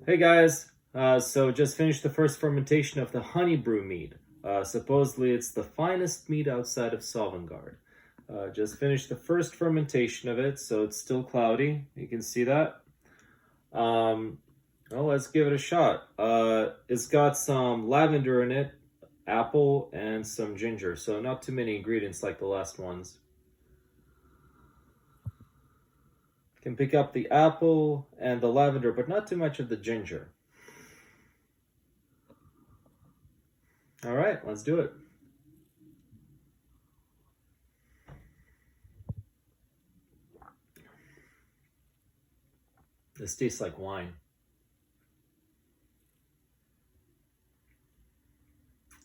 Hey guys, so just finished the first fermentation of the Honningbrew mead. Supposedly it's the finest mead outside of Sovngarde. Just finished the first fermentation of it, so it's still cloudy. You can see that. Well, let's give it a shot. It's got some lavender in it, apple, and some ginger, so not too many ingredients like the last ones. Can pick up the apple and the lavender, but not too much of the ginger. All right, let's do it. This tastes like wine.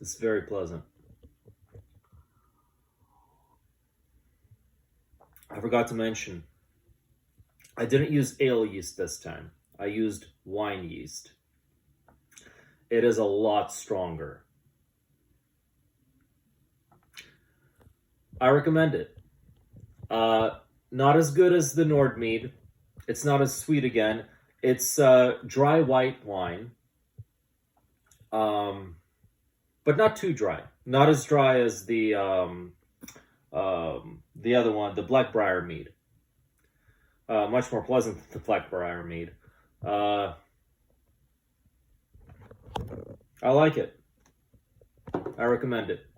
It's very pleasant. I forgot to mention, I didn't use ale yeast this time. I used wine yeast. It is a lot stronger. I recommend it. Not as good as the Nord mead. It's not as sweet again. It's dry white wine, but not too dry. Not as dry as the other one, the Blackbriar mead. Much more pleasant than the Blackbriar mead. I like it. I recommend it.